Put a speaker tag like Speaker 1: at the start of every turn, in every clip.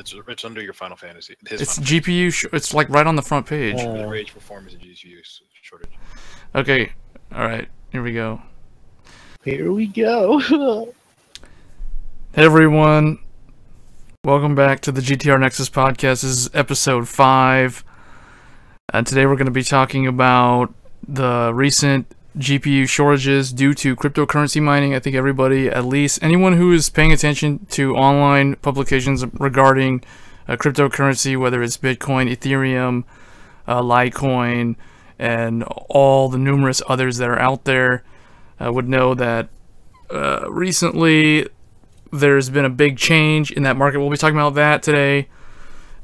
Speaker 1: It's under your Final Fantasy.
Speaker 2: It's GPU. It's like right on the front page.
Speaker 1: Rage performance and GPU shortage.
Speaker 2: Okay. All right. Here we go.
Speaker 3: Here we go.
Speaker 2: Hey everyone. Welcome back to the GTR Nexus podcast. This is episode 5. And today we're going to be talking about the recent GPU shortages due to cryptocurrency mining. I think everybody, at least anyone who is paying attention to online publications regarding cryptocurrency, whether it's Bitcoin, Ethereum, Litecoin, and all the numerous others that are out there, would know that recently there's been a big change in that market. We'll be talking about that today.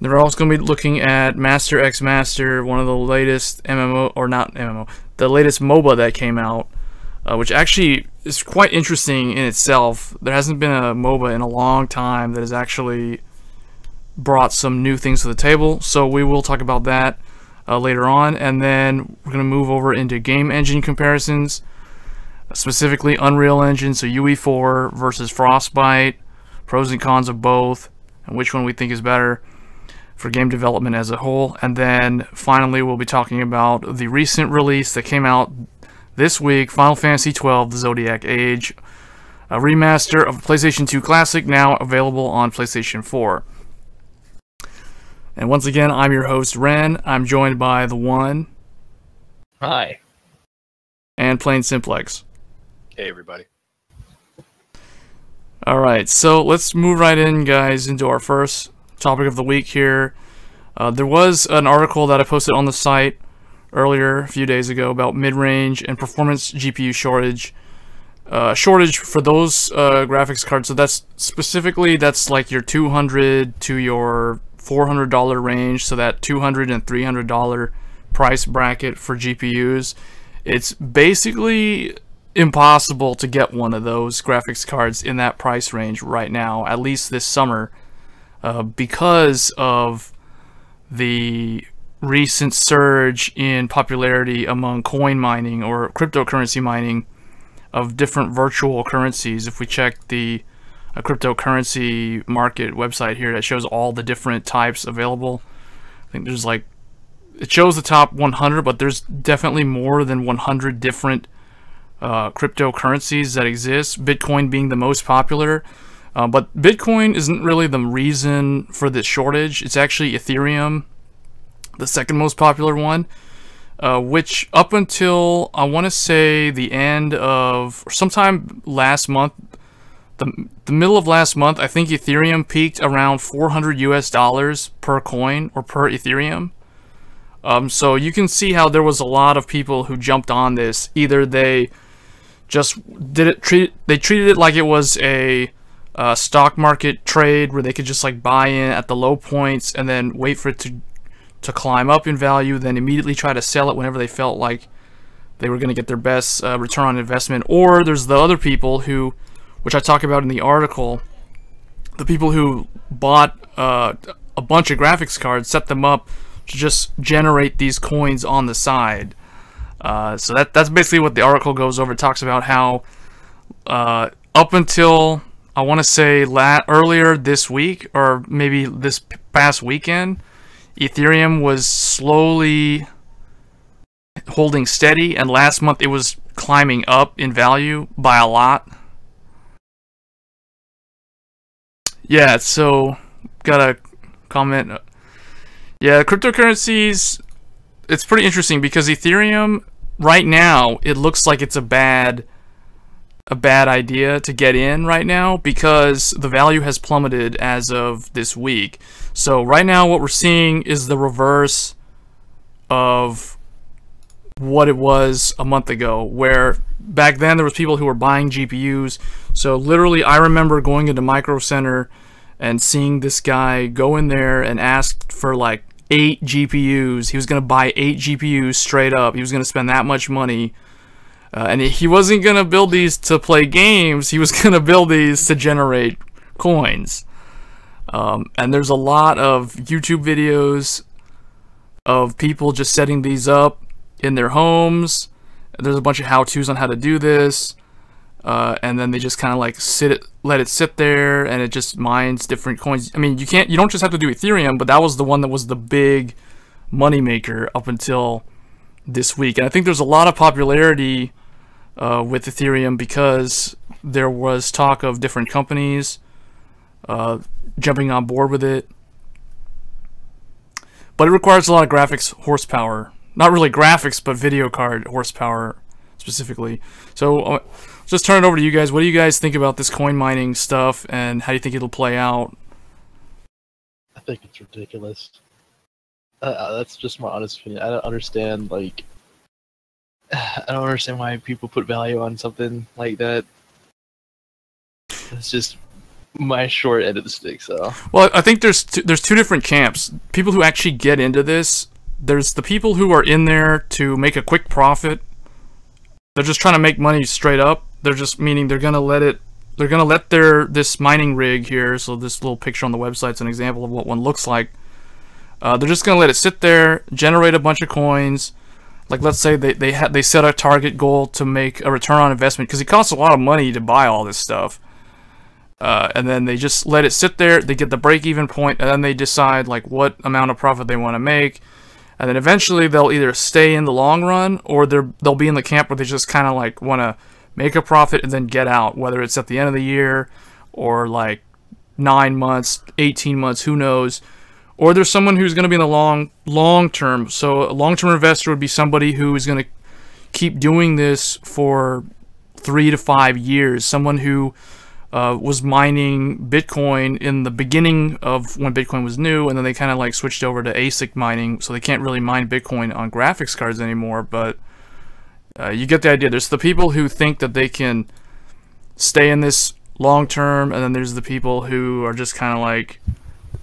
Speaker 2: Then we're also going to be looking at Master X Master, one of the latest MMO, or not MMO, the latest MOBA that came out, which actually is quite interesting in itself. There hasn't been a MOBA in a long time that has actually brought some new things to the table, so we will talk about that later on. And then we're going to move over into game engine comparisons, specifically Unreal Engine, so UE4 versus Frostbite, pros and cons of both, and which one we think is better for game development as a whole. And then finally we'll be talking about the recent release that came out this week, Final Fantasy XII, the Zodiac Age, a remaster of PlayStation 2 Classic, now available on PlayStation 4. And once again, I'm your host, Ren. I'm joined by the one...
Speaker 3: Hi.
Speaker 2: And Plain Simplex.
Speaker 1: Hey everybody.
Speaker 2: Alright, so let's move right in, guys, into our first topic of the week here. There was an article that I posted on the site earlier, a few days ago, about mid-range and performance GPU shortage. Shortage for those graphics cards, so that's specifically, that's like your $200 to your $400 range, so that $200 and $300 price bracket for GPUs. It's basically impossible to get one of those graphics cards in that price range right now, at least this summer, because of the recent surge in popularity among coin mining or cryptocurrency mining of different virtual currencies. If we check the cryptocurrency market website here that shows all the different types available, I think there's like, it shows the top 100, but there's definitely more than 100 different cryptocurrencies that exist, Bitcoin being the most popular. But Bitcoin isn't really the reason for this shortage. It's actually Ethereum, the second most popular one, which up until, I want to say, the end of, or sometime last month, the middle of last month, I think Ethereum peaked around $400 US per coin, or per Ethereum. So you can see how there was a lot of people who jumped on this. Either they just treated it like it was a stock market trade where they could just like buy in at the low points and then wait for it to climb up in value, then immediately try to sell it whenever they felt like they were going to get their best return on investment. Or there's the other people who, which I talk about in the article, the people who bought a bunch of graphics cards, set them up to just generate these coins on the side. So that's basically what the article goes over. It talks about how up until, I want to say, earlier this week, or maybe this past weekend, Ethereum was slowly holding steady, and last month it was climbing up in value by a lot. Yeah, so got a comment. Yeah, cryptocurrencies, it's pretty interesting because Ethereum, right now, it looks like it's a bad idea to get in right now because the value has plummeted as of this week. So right now what we're seeing is the reverse of what it was a month ago, where back then there was people who were buying GPUs. So literally I remember going into Micro Center and seeing this guy go in there and ask for like 8 GPUs. He was going to buy 8 GPUs straight up. He was going to spend that much money. And he wasn't going to build these to play games. He was going to build these to generate coins. And there's a lot of YouTube videos of people just setting these up in their homes. There's a bunch of how-tos on how to do this. and then they just kind of like let it sit there, and it just mines different coins. I mean, you don't just have to do Ethereum, but that was the one that was the big money maker up until this week. And I think there's a lot of popularity with Ethereum because there was talk of different companies jumping on board with it. But it requires a lot of graphics horsepower. Not really graphics, but video card horsepower specifically. So just turn it over to you guys. What do you guys think about this coin mining stuff, and how do you think it'll play out?
Speaker 3: I think it's ridiculous. That's just my honest opinion. I don't understand, like, I don't understand why people put value on something like that. It's just my short end of the stick. So,
Speaker 2: well, I think there's two different camps. People who actually get into this. There's the people who are in there to make a quick profit. They're just trying to make money straight up. They're just meaning they're gonna let this mining rig here. So this little picture on the website is an example of what one looks like. They're just gonna let it sit there, generate a bunch of coins. Like, let's say they set a target goal to make a return on investment, because it costs a lot of money to buy all this stuff. And then they just let it sit there. They get the break-even point, and then they decide like what amount of profit they want to make. And then eventually they'll either stay in the long run, or they'll be in the camp where they just kind of like want to make a profit and then get out, whether it's at the end of the year or like 9 months, 18 months, who knows. Or there's someone who's going to be in the long term. So a long-term investor would be somebody who is going to keep doing this for 3 to 5 years. Someone who was mining Bitcoin in the beginning of when Bitcoin was new, and then they kind of like switched over to ASIC mining, so they can't really mine Bitcoin on graphics cards anymore. But you get the idea. There's the people who think that they can stay in this long term, and then there's the people who are just kind of like,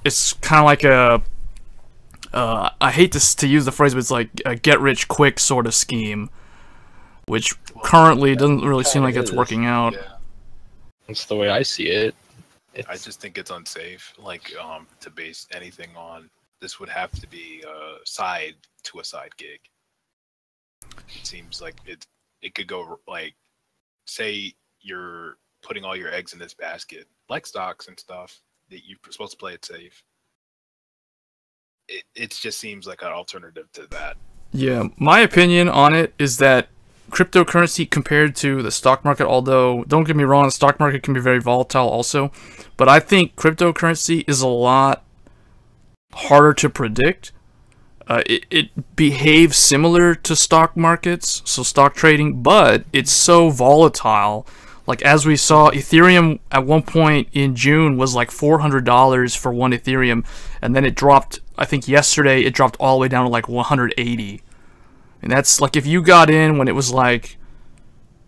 Speaker 2: it's kind of like a I hate to use the phrase, but it's like a get rich quick sort of scheme, which currently doesn't really seem like it's working out.
Speaker 1: Yeah.
Speaker 3: that's the way I see it.
Speaker 1: I just think it's unsafe. Like, to base anything on this would have to be a side gig. It seems like it could go like, say you're putting all your eggs in this basket, like stocks and stuff, that you're supposed to play it safe. It just seems like an alternative to that.
Speaker 2: Yeah, my opinion on it is that cryptocurrency compared to the stock market, although don't get me wrong, the stock market can be very volatile also, but I think cryptocurrency is a lot harder to predict. It behaves similar to stock markets, so stock trading, but it's so volatile. Like, as we saw, Ethereum at one point in June was like $400 for one Ethereum, and then it dropped, I think yesterday, it dropped all the way down to like 180. And that's like, if you got in when it was like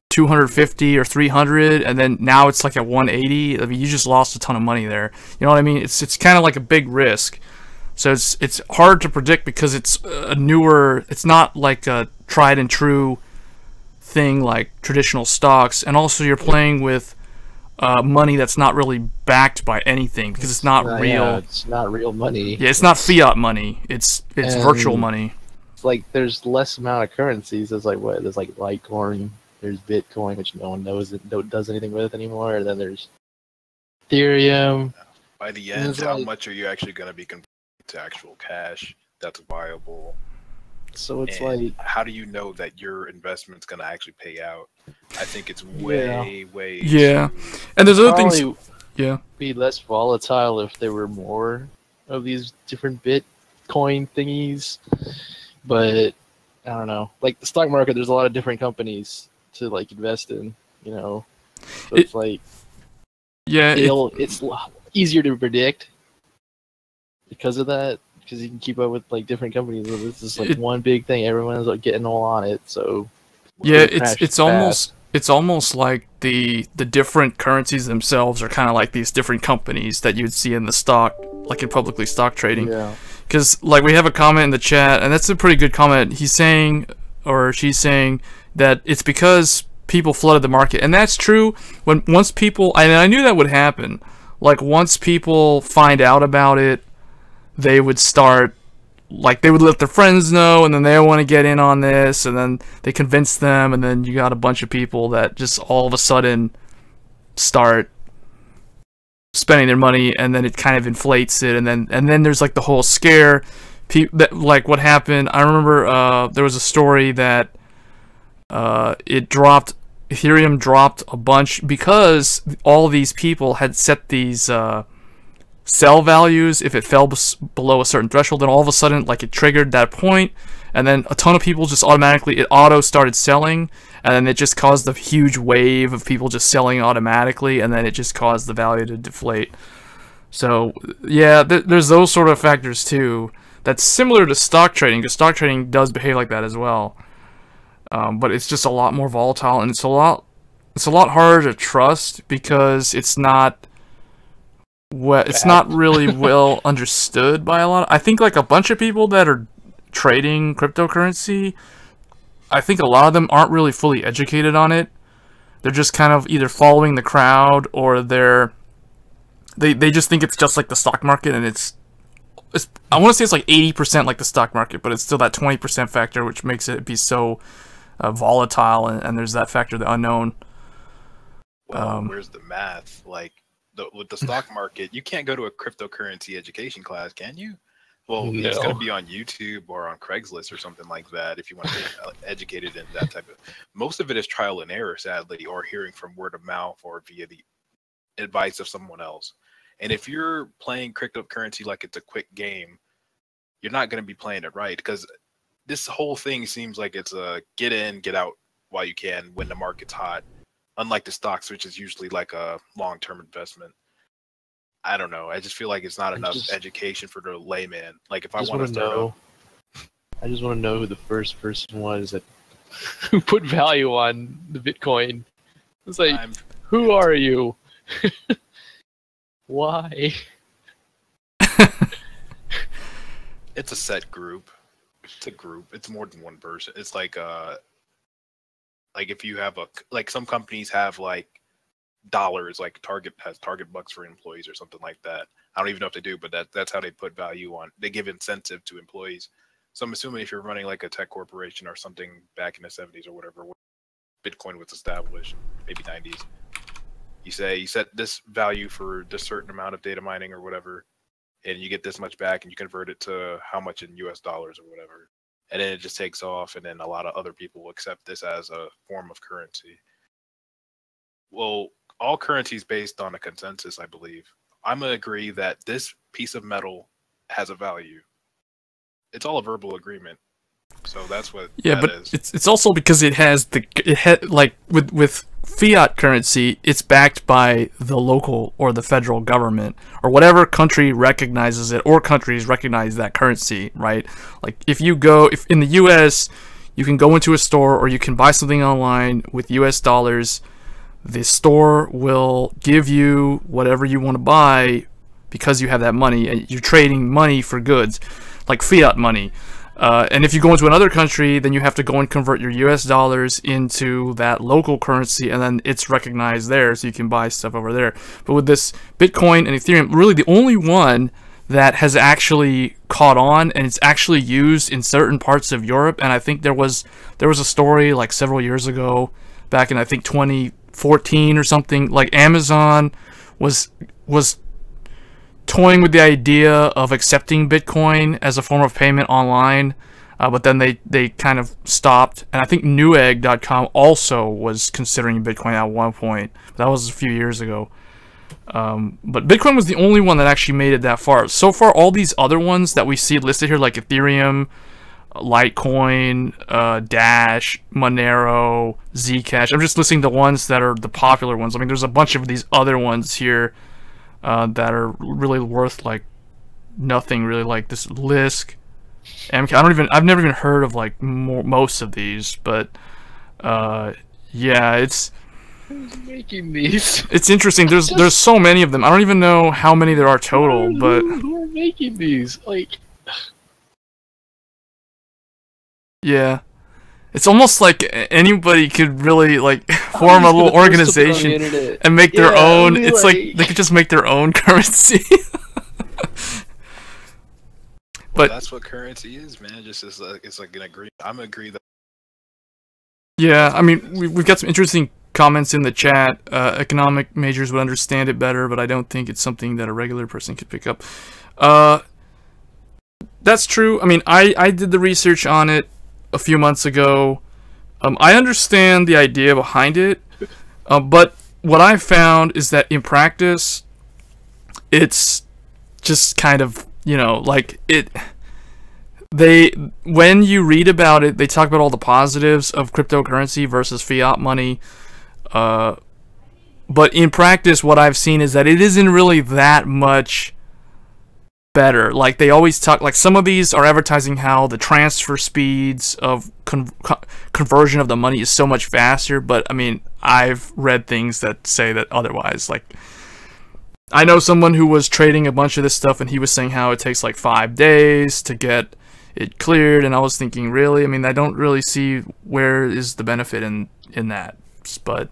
Speaker 2: 250 or 300, and then now it's like at 180, I mean, you just lost a ton of money there. You know what I mean? It's kind of like a big risk. So it's hard to predict because it's a newer, it's not like a tried and true thing like traditional stocks, and also you're playing with money that's not really backed by anything, because it's not real.
Speaker 3: Yeah, it's not real money.
Speaker 2: Yeah, it's not fiat money. It's virtual money.
Speaker 3: It's like there's less amount of currencies. There's like what? There's like Litecoin. There's Bitcoin, which no one knows does anything with anymore. And then there's Ethereum.
Speaker 1: By the end, how much are you actually going to be converting to actual cash that's viable?
Speaker 3: So it's
Speaker 1: and
Speaker 3: like,
Speaker 1: how do you know that your investment's going to actually pay out? I think it's way
Speaker 2: yeah. And there's other things. Yeah.
Speaker 3: Be less volatile if there were more of these different Bitcoin thingies. But I don't know. Like the stock market, there's a lot of different companies to like invest in. You know, so it's like,
Speaker 2: yeah,
Speaker 3: it's easier to predict because of that. Because you can keep up with like different companies. This is like one big thing. Everyone's like getting all on it. So
Speaker 2: yeah, it's almost like the different currencies themselves are kind of like these different companies that you'd see in the stock, like in publicly stock trading.
Speaker 3: Yeah.
Speaker 2: Because like we have a comment in the chat, and that's a pretty good comment. He's saying, or she's saying, that it's because people flooded the market, and that's true. Once people, and I knew that would happen. Like once people find out about it, they would start like they would let their friends know, and then they want to get in on this, and then they convince them, and then you got a bunch of people that just all of a sudden start spending their money, and then it kind of inflates it, and then there's like the whole scare. That, like, what happened, I remember there was a story that Ethereum dropped a bunch because all these people had set these sell values. If it fell below a certain threshold, then all of a sudden, like, it triggered that point, and then a ton of people just automatically, it auto started selling, and then it just caused a huge wave of people just selling automatically, and then it just caused the value to deflate. So yeah, there's those sort of factors too. That's similar to stock trading, because stock trading does behave like that as well. But it's just a lot more volatile, and it's a lot harder to trust because it's not really well understood by a lot. I think like a bunch of people that are trading cryptocurrency, I think a lot of them aren't really fully educated on it. They're just kind of either following the crowd, or they just think it's just like the stock market, and it's I want to say it's like 80% like the stock market, but it's still that 20% factor which makes it be so volatile, and there's that factor, the unknown.
Speaker 1: Well, where's the math? Like, with the stock market, you can't go to a cryptocurrency education class, can you? Well,
Speaker 3: No.
Speaker 1: It's going to be on YouTube or on Craigslist or something like that if you want to get educated in that type of... Most of it is trial and error, sadly, or hearing from word of mouth or via the advice of someone else. And if you're playing cryptocurrency like it's a quick game, you're not going to be playing it right, because this whole thing seems like it's a get in, get out while you can when the market's hot. Unlike the stocks, which is usually like a long-term investment. I don't know. I just feel like it's not enough education for the layman. Like, if I want to know,
Speaker 3: I just want to know who the first person was that who put value on the Bitcoin. It's like, who are you? Why?
Speaker 1: it's a set group. It's a group. It's more than one person. It's like if you have like some companies have like dollars, like Target has Target bucks for employees or something like that. I don't even know if they do, but that's how they put value on. They give incentive to employees. So I'm assuming if you're running like a tech corporation or something back in the 70s or whatever, when Bitcoin was established, maybe 90s, you set this value for this certain amount of data mining or whatever, and you get this much back, and you convert it to how much in US dollars or whatever. And then it just takes off, and then a lot of other people will accept this as a form of currency. Well, all currency is based on a consensus, I believe. I'm going to agree that this piece of metal has a value. It's all a verbal agreement. So that's what that is.
Speaker 2: It's also because like with fiat currency, it's backed by the local or the federal government or whatever country recognizes it, or countries recognize that currency, right? Like if in the US, you can go into a store or you can buy something online with US dollars. The store will give you whatever you want to buy because you have that money, and you're trading money for goods, like fiat money. And if you go into another country, then you have to go and convert your US dollars into that local currency, and then it's recognized there, so you can buy stuff over there. But with this Bitcoin and Ethereum, really the only one that has actually caught on, and it's actually used in certain parts of Europe. And I think there was a story like several years ago, back in I think 2014 or something, like Amazon was toying with the idea of accepting Bitcoin as a form of payment online, but then they kind of stopped. And I think Newegg.com also was considering Bitcoin at one point. That was a few years ago. But Bitcoin was the only one that actually made it that far. So far, all these other ones that we see listed here, like Ethereum, Litecoin, Dash, Monero, Zcash. I'm just listing the ones that are the popular ones. I mean, there's a bunch of these other ones here that are really worth like nothing, really, like this Lisk, MK. I've never even heard of like most of these, but yeah, it's.
Speaker 3: Who's making these?
Speaker 2: It's interesting. There's so many of them. I don't even know how many there are total, but
Speaker 3: who are making these? Like,
Speaker 2: yeah, it's almost like anybody could really like form a little organization and make their own. It's like they could just make their own currency. But
Speaker 1: that's what currency is, man. Just it's like an agreement. I'm agree that.
Speaker 2: Yeah, I mean, we've got some interesting comments in the chat. Economic majors would understand it better, but I don't think it's something that a regular person could pick up. That's true. I mean, I did the research on it a few months ago. I understand the idea behind it, but what I found is that in practice, it's just kind of, like when you read about it, they talk about all the positives of cryptocurrency versus fiat money. But in practice, what I've seen is that it isn't really that much better. Like, they always talk, like, some of these are advertising how the transfer speeds of conversion of the money is so much faster, but I mean, I've read things that say that otherwise. Like, I know someone who was trading a bunch of this stuff, and he was saying how it takes like 5 days to get it cleared, and I was thinking, really? I mean, I don't really see where is the benefit in that. But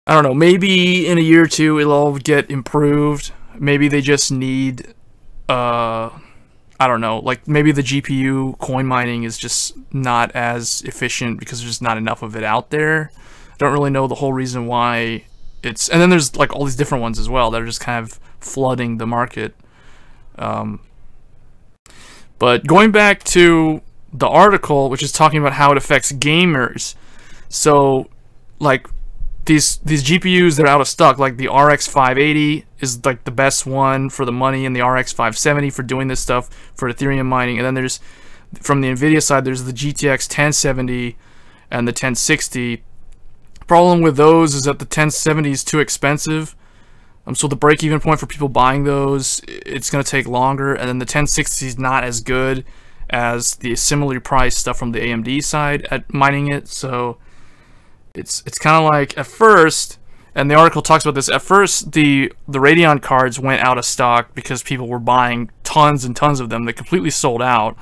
Speaker 2: I don't know, maybe in a year or two it'll all get improved. Maybe they just need I don't know, like maybe the GPU coin mining is just not as efficient because there's just not enough of it out there. I don't really know the whole reason why it's, and then there's like all these different ones as well that are just kind of flooding the market. But going back to the article, which is talking about how it affects gamers, so like these GPUs that are out of stock, like the RX 580 is like the best one for the money, and the RX 570 for doing this stuff for Ethereum mining. And then there's, from the Nvidia side, there's the GTX 1070 and the 1060. Problem with those is that the 1070 is too expensive. So the break-even point for people buying those, it's going to take longer. And then the 1060 is not as good as the similarly priced stuff from the AMD side at mining it. So it's kind of like, at first, and the article talks about this, at first the Radeon cards went out of stock because people were buying tons and tons of them. They completely sold out.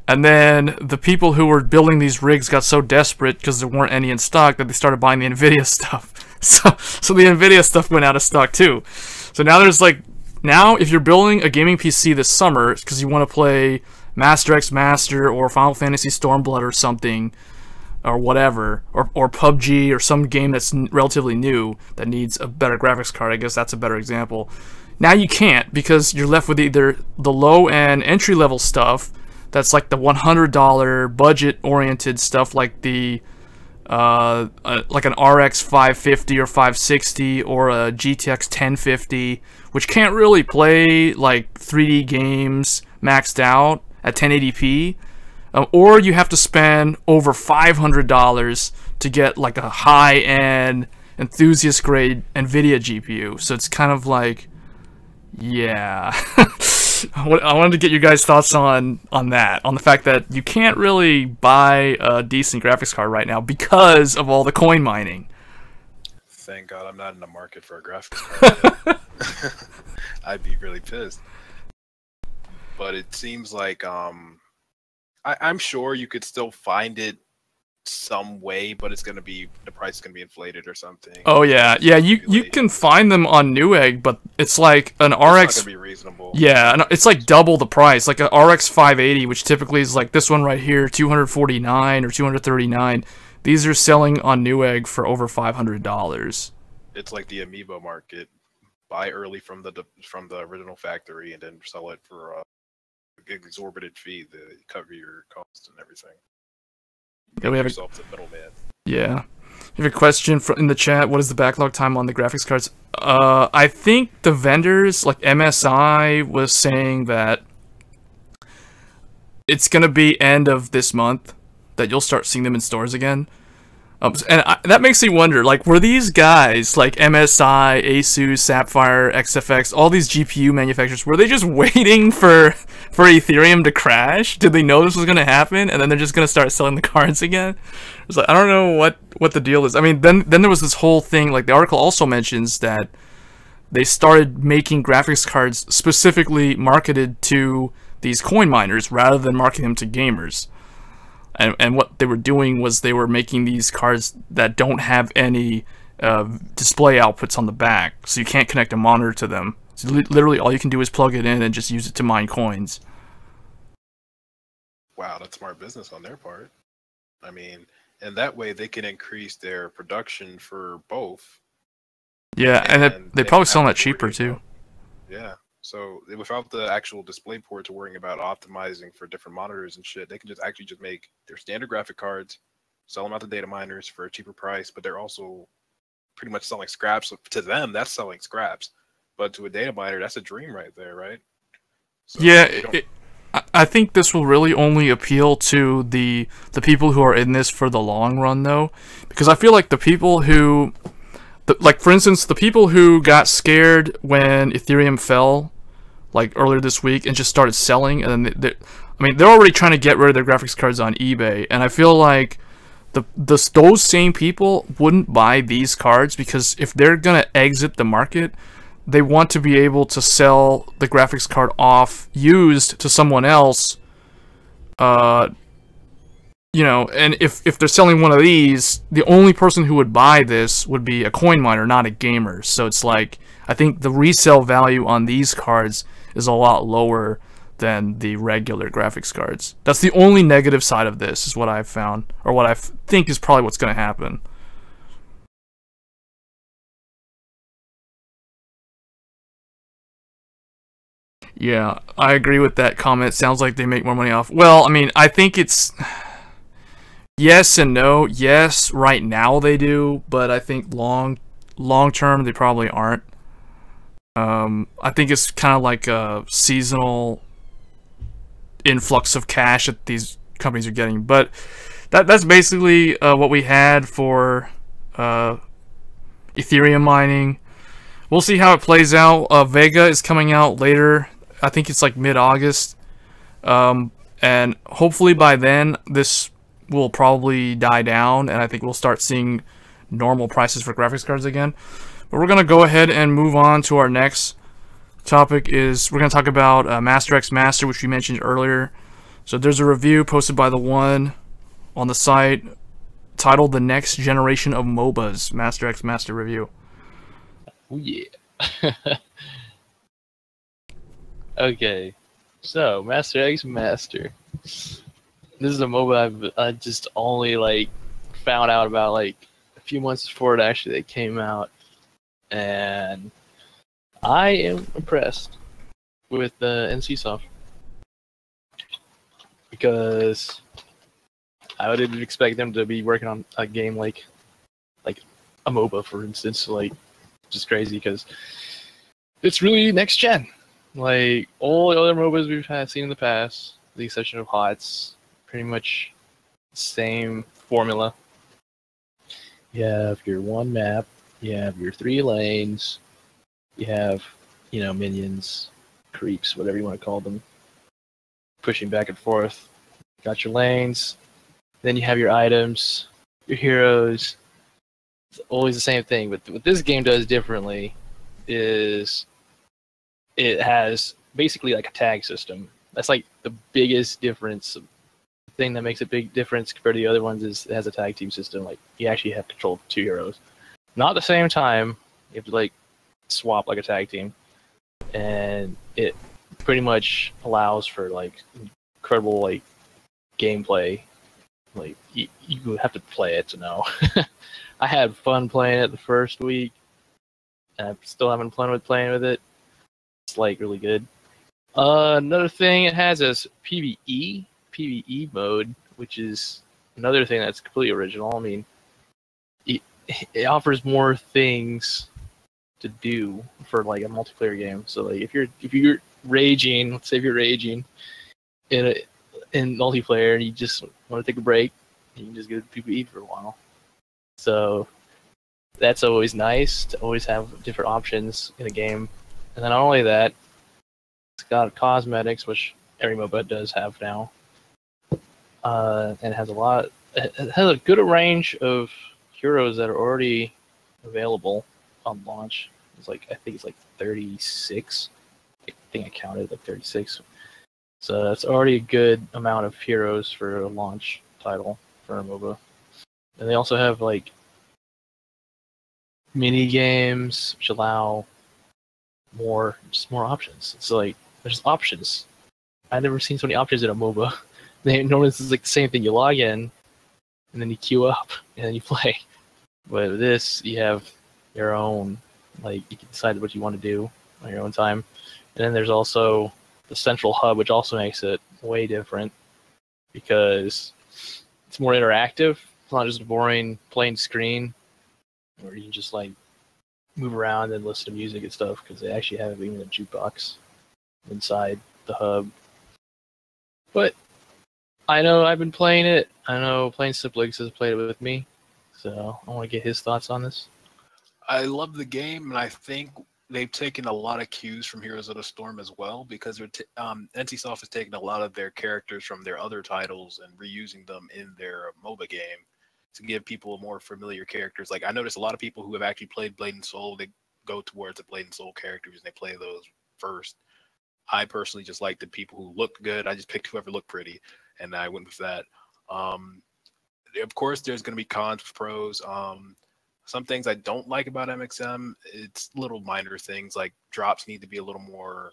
Speaker 2: And then the people who were building these rigs got so desperate because there weren't any in stock that they started buying the Nvidia stuff. So the Nvidia stuff went out of stock too. So now there's like, now if you're building a gaming PC this summer because you want to play Master X Master or Final Fantasy Stormblood or something, or whatever, or PUBG or some game that's relatively new that needs a better graphics card, I guess that's a better example. Now you can't, because you're left with either the low-end entry-level stuff that's like the $100 budget-oriented stuff, like the like an RX 550 or 560 or a GTX 1050, which can't really play like 3D games maxed out at 1080p. Or you have to spend over $500 to get like a high-end, enthusiast-grade NVIDIA GPU. So it's kind of like, yeah. I wanted to get your guys' thoughts on that, on the fact that you can't really buy a decent graphics card right now because of all the coin mining.
Speaker 1: Thank God I'm not in the market for a graphics card. I'd be really pissed. But it seems like I'm sure you could still find it some way, but it's gonna be, the price is gonna be inflated or something.
Speaker 2: Oh yeah, you can find them on Newegg, but it's like an RX.
Speaker 1: It's not gonna be reasonable.
Speaker 2: Yeah, it's like double the price. Like an RX 580, which typically is like this one right here, $249 or $239. These are selling on Newegg for over $500.
Speaker 1: It's like the Amiibo market. Buy early from the original factory and then sell it for exorbitant fee to cover your costs and everything.
Speaker 2: Yeah, we have
Speaker 1: yourself the middleman.
Speaker 2: Yeah. We have a question in the chat. What is the backlog time on the graphics cards? I think the vendors, like MSI, was saying that it's going to be end of this month that you'll start seeing them in stores again. That makes me wonder, like, were these guys, like MSI, Asus, Sapphire, XFX, all these GPU manufacturers, were they just waiting for Ethereum to crash? Did they know this was going to happen, and then they're just going to start selling the cards again? It's like, I don't know what the deal is. I mean, then there was this whole thing, like, the article also mentions that they started making graphics cards specifically marketed to these coin miners rather than marketing them to gamers. And what they were doing was they were making these cards that don't have any display outputs on the back, so you can't connect a monitor to them. So literally all you can do is plug it in and just use it to mine coins.
Speaker 1: wow, that's smart business on their part. I mean, and that way they can increase their production for both.
Speaker 2: Yeah, and they
Speaker 1: they
Speaker 2: probably
Speaker 1: don't
Speaker 2: sell
Speaker 1: have
Speaker 2: that
Speaker 1: to worry
Speaker 2: cheaper too.
Speaker 1: about, yeah. So without the actual display ports worrying about optimizing for different monitors and shit, they can just actually just make their standard graphic cards, sell them out to data miners for a cheaper price, but they're also pretty much selling scraps. So to them, that's selling scraps. But to a data miner, that's a dream right there, right? So
Speaker 2: Yeah,
Speaker 1: they don't.
Speaker 2: I think this will really only appeal to the people who are in this for the long run, though, because I feel like the people who, like for instance, the people who got scared when Ethereum fell, like earlier this week, and just started selling, and then they're already trying to get rid of their graphics cards on eBay, and I feel like those same people wouldn't buy these cards because if they're gonna exit the market, they want to be able to sell the graphics card off used to someone else. And if they're selling one of these, the only person who would buy this would be a coin miner, not a gamer. So it's like, I think the resale value on these cards is a lot lower than the regular graphics cards. That's the only negative side of this, is what I've found, or what I think is probably what's going to happen. Yeah, I agree with that comment. Sounds like they make more money off. Well, I mean, I think it's yes and no. Yes, right now they do, but I think long term they probably aren't. I think it's kind of like a seasonal influx of cash that these companies are getting. But that's basically what we had for Ethereum mining. We'll see how it plays out. Vega is coming out later. I think it's like mid-August. And hopefully by then this will probably die down, and I think we'll start seeing normal prices for graphics cards again. But we're going to go ahead and move on to our next topic. We're going to talk about Master X Master, which we mentioned earlier. So there's a review posted by the one on the site titled The Next Generation of MOBAs, Master X Master Review.
Speaker 3: Oh yeah. Okay, so Master X Master. This is a MOBA I just only like found out about like a few months before it came out, and I am impressed with NCSoft because I didn't expect them to be working on a game like a MOBA, for instance. Like, just crazy because it's really next gen. Like all the other MOBAs we've seen in the past, with the exception of HOTS, pretty much the same formula. You have your one map, you have your 3 lanes, you have, minions, creeps, whatever you want to call them, pushing back and forth. Got your lanes, then you have your items, your heroes. It's always the same thing, but what this game does differently is it has basically like a tag system. That's like the biggest difference. The thing that makes a big difference compared to the other ones is it has a tag team system. Like, you actually have control of 2 heroes. Not at the same time. You have to like swap like a tag team. And it pretty much allows for like incredible like gameplay. Like, you have to play it to know. I had fun playing it the first week, and I'm still having fun with playing with it. It's like really good. Another thing it has is PvE mode, which is another thing that's completely original. I mean, it offers more things to do for like a multiplayer game. So like if you're raging, let's say if you're raging in multiplayer and you just want to take a break, you can just go to PvE for a while. So that's always nice to always have different options in a game. And then not only that, it's got cosmetics, which every MOBA does have now. And it has a good range of heroes that are already available on launch. I think it's like 36. I think I counted like 36. So that's already a good amount of heroes for a launch title for a MOBA. And they also have like mini games which allow more options. So like there's options. I've never seen so many options in a MOBA Normally this is like the same thing. You log in, and then you queue up, and then you play. But with this, you have your own, like, you can decide what you want to do on your own time. And then there's also the central hub, which also makes it way different because it's more interactive. It's not just a boring plain screen where you can just like move around and listen to music and stuff, because they actually have even a jukebox inside the hub. But I know I've been playing it. I know Plain Siblings has played it with me, so I want to get his thoughts on this.
Speaker 1: I love the game, and I think they've taken a lot of cues from Heroes of the Storm as well, because NCSoft has taken a lot of their characters from their other titles and reusing them in their MOBA game to give people more familiar characters. Like, I noticed a lot of people who have actually played Blade and Soul, they go towards the Blade and Soul characters and they play those first. I personally just like the people who look good. I just picked whoever looked pretty, and I went with that. Of course, there's going to be cons, pros. Some things I don't like about MXM, it's little minor things, like drops need to be a little more,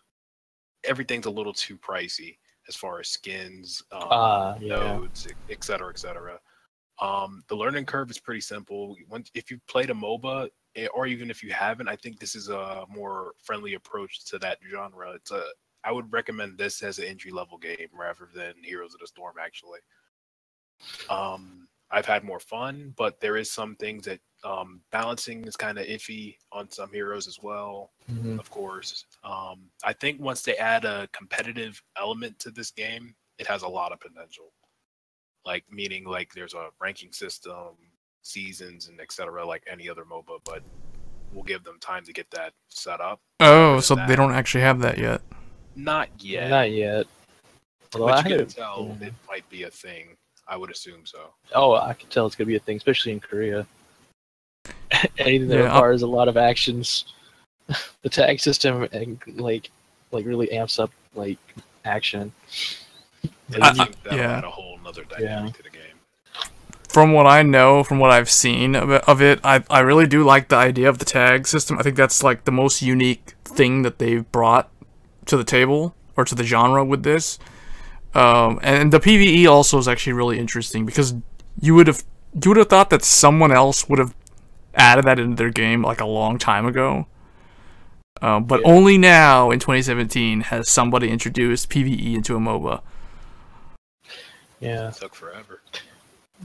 Speaker 1: everything's a little too pricey as far as skins, nodes, et cetera, et cetera. The learning curve is pretty simple. If you've played a MOBA, or even if you haven't, I think this is a more friendly approach to that genre. I would recommend this as an entry-level game rather than Heroes of the Storm, actually. I've had more fun, but there is some things that balancing is kind of iffy on some heroes as well, of course. I think once they add a competitive element to this game, it has a lot of potential. Like, meaning like there's a ranking system, seasons, and etc. like any other MOBA, but we'll give them time to get that set up.
Speaker 2: Oh, so they don't actually have that yet?
Speaker 3: Not yet.
Speaker 1: But you can tell it might be a thing. I would assume so.
Speaker 3: Oh, I can tell it's going to be a thing, especially in Korea. Anything that requires a lot of actions. The tag system and like really amps up like action.
Speaker 1: I think that'll add a whole nother dynamic to the game.
Speaker 2: From what I know, from what I've seen of it, I really do like the idea of the tag system. I think that's like the most unique thing that they've brought to the table or to the genre with this. And the PvE also is actually really interesting, because you would have thought that someone else would have added that into their game like a long time ago. But only now in 2017 has somebody introduced PvE into a MOBA.
Speaker 3: Yeah,
Speaker 1: it took forever.